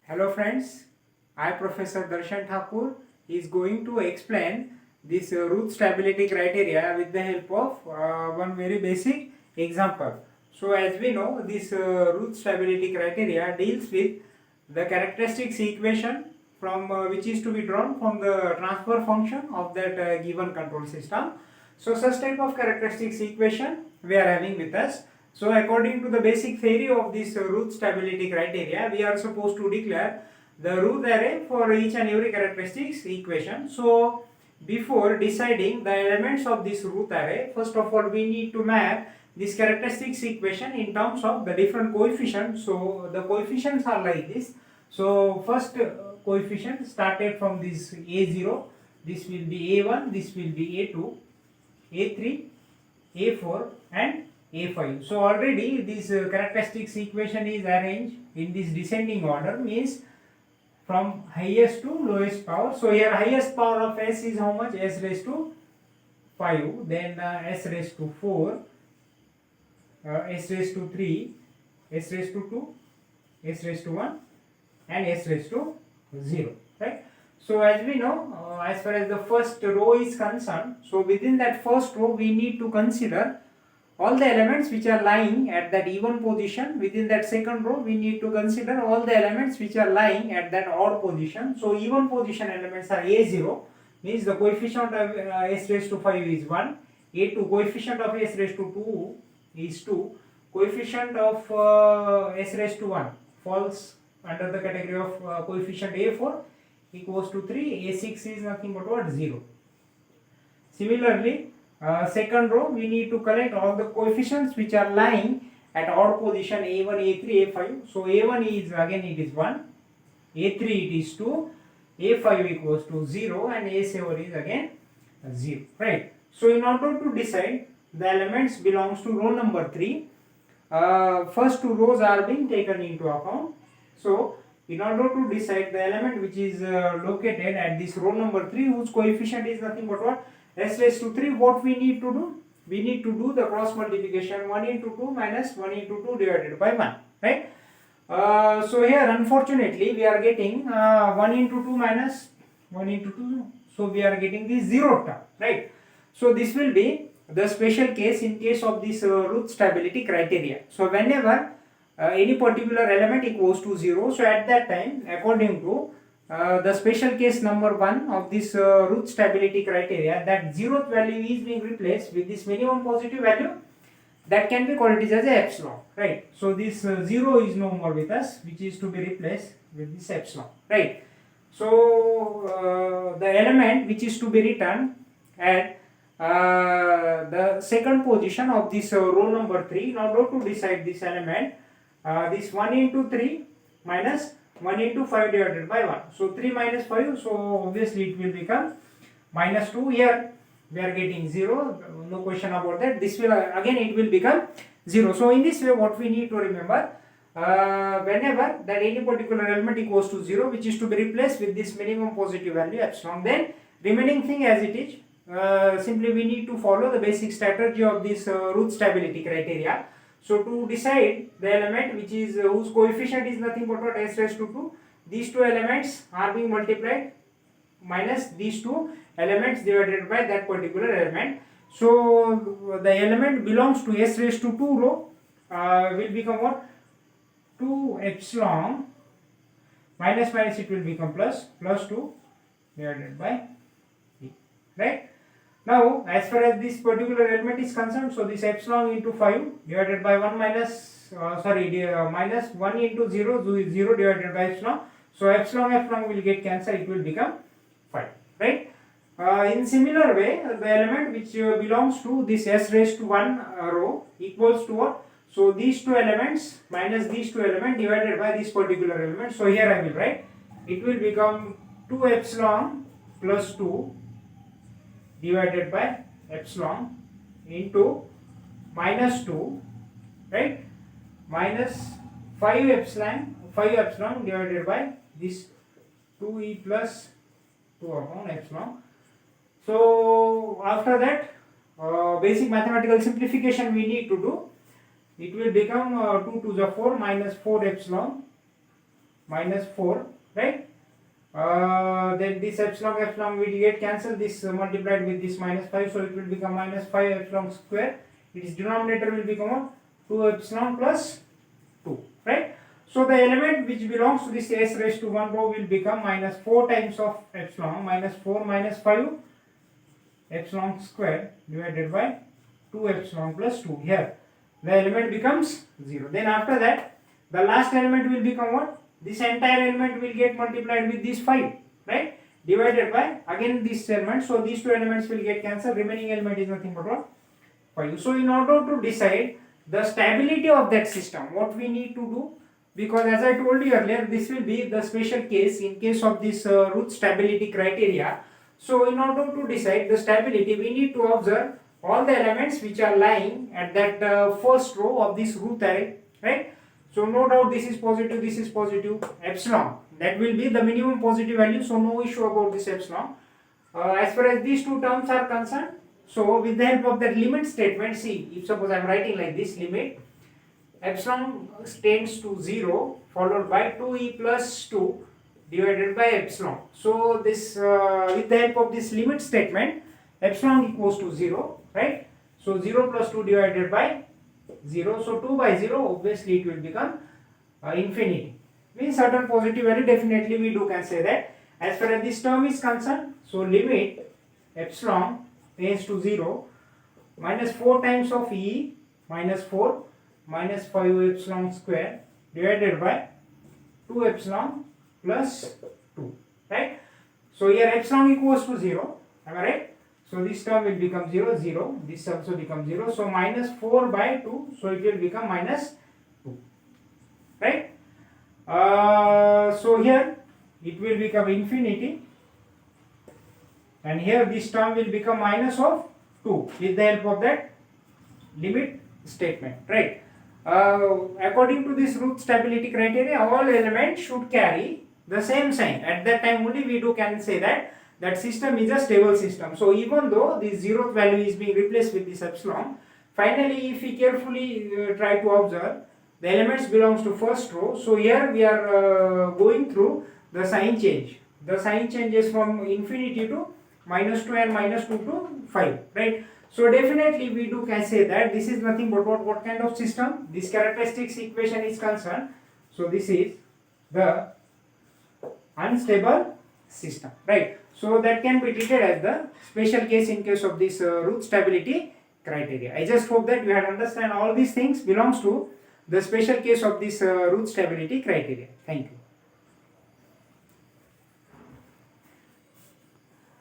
Hello friends, I Professor Dharashiv is going to explain this Routh stability criteria with the help of one very basic example. So as we know, this Routh stability criteria deals with the characteristics equation from which is to be drawn from the transfer function of that given control system. So such type of characteristics equation we are having with us. So according to the basic theory of this Routh stability criteria, we are supposed to declare the Routh array for each and every characteristics equation. So before deciding the elements of this Routh array, first of all we need to map this characteristics equation in terms of the different coefficients. So the coefficients are like this. So first coefficient started from this A0, this will be A1, this will be A2, A3, A4 and A5. So already this characteristics equation is arranged in this descending order, means from highest to lowest power. So here highest power of S is how much? S raised to 5, then S raised to 4, S raised to 3, S raised to 2, S raised to 1 and S raised to 0, right? So as we know, as far as the first row is concerned, so within that first row we need to consider all the elements which are lying at that even position. Within that second row we need to consider all the elements which are lying at that odd position. So even position elements are A0, means the coefficient of S raised to 5 is 1, A2 coefficient of S raised to 2 is 2, coefficient of S raised to 1 falls under the category of coefficient A4 equals to 3, A6 is nothing but what? 0. Similarly, second row we need to collect all the coefficients which are lying at odd position A1, A3, A5. So A1 is again it is 1, A3 it is 2, A5 equals to 0 and A7 is again 0, right? So in order to decide the elements belongs to row number 3, first two rows are being taken into account. So in order to decide the element which is located at this row number 3, whose coefficient is nothing but what? S raised to 3, what we need to do? We need to do the cross multiplication 1 into 2 minus 1 into 2 divided by 1, right? So here unfortunately we are getting 1 into 2 minus 1 into 2, so we are getting this 0 term, right? So this will be the special case in case of this Routh stability criteria. So whenever any particular element equals to 0, so at that time according to the special case number 1 of this Routh stability criteria, that 0th value is being replaced with this minimum positive value that can be called as a epsilon, right? So this 0 is no more with us, which is to be replaced with this epsilon, right? So the element which is to be written at the second position of this row number 3, in order to decide this element, this 1 into 3 minus 1 into 5 divided by 1. So 3 minus 5, so obviously it will become minus 2. Here we are getting 0, no question about that. This will again it will become 0. So in this way what we need to remember, whenever that any particular element equals to 0, which is to be replaced with this minimum positive value epsilon, then remaining thing as it is, simply we need to follow the basic strategy of this Routh stability criteria. So to decide the element which is whose coefficient is nothing but what? S raised to 2, these two elements are being multiplied minus these two elements divided by that particular element. So the element belongs to S raised to 2 row will become what? 2 epsilon minus minus it will become plus 2 divided by 3, right? Now as far as this particular element is concerned, so this epsilon into 5 divided by 1 minus minus 1 into 0, 0 divided by epsilon. So epsilon will get cancelled, it will become 5, right? In similar way, the element which belongs to this S raised to 1 row equals to what? So these two elements minus these two elements divided by this particular element. So here I will write, it will become 2 epsilon plus 2 divided by epsilon into minus 2, right? Minus 5 epsilon divided by this 2e plus 2 upon epsilon. So after that basic mathematical simplification we need to do. It will become 2 to the 4 minus 4 epsilon minus 4, right? Then this epsilon will get cancelled, this multiplied with this minus 5, so it will become minus 5 epsilon square. Its denominator will become 2 epsilon plus 2, right? So the element which belongs to this s raised to 1 row will become minus 4 times of epsilon, minus 4 minus 5 epsilon square divided by 2 epsilon plus 2. Here the element becomes 0. Then after that the last element will become what? This entire element will get multiplied with this 5, right? Divided by again this element. So these two elements will get cancelled. Remaining element is nothing but what? 5. So in order to decide the stability of that system, what we need to do, because as I told you earlier, this will be the special case in case of this Routh stability criteria. So in order to decide the stability, we need to observe all the elements which are lying at that first row of this Routh array, right? So no doubt this is positive, epsilon. That will be the minimum positive value, so no issue about this epsilon. As far as these two terms are concerned, so with the help of that limit statement, see, if suppose I am writing like this, limit epsilon tends to 0 followed by 2e plus 2 divided by epsilon. So this with the help of this limit statement, epsilon equals to 0, right? So 0 plus 2 divided by 0, so 2 by 0, obviously it will become infinity. Means certain positive value, definitely we can say that. As far as this term is concerned, so limit epsilon tends to 0 minus 4 times of e minus 4 minus 5 epsilon square divided by 2 epsilon plus 2, right? So here epsilon equals to 0, am I right? So this term will become 0, 0, this also becomes 0, so minus 4 by 2, so it will become minus 2, right? So here it will become infinity, and here this term will become minus of 2 with the help of that limit statement, right? According to this Routh stability criteria, all elements should carry the same sign. At that time only we can say that that system is a stable system. So even though the 0th value is being replaced with this epsilon, finally if we carefully try to observe, the elements belongs to first row. So here we are going through the sign change. The sign changes from infinity to minus 2 and minus 2 to 5, right? So definitely we can say that this is nothing but what kind of system? This characteristics equation is concerned. So this is the unstable system, right? So that can be treated as the special case in case of this Routh stability criteria. I just hope that you had understand all these things belongs to the special case of this Routh stability criteria. Thank you.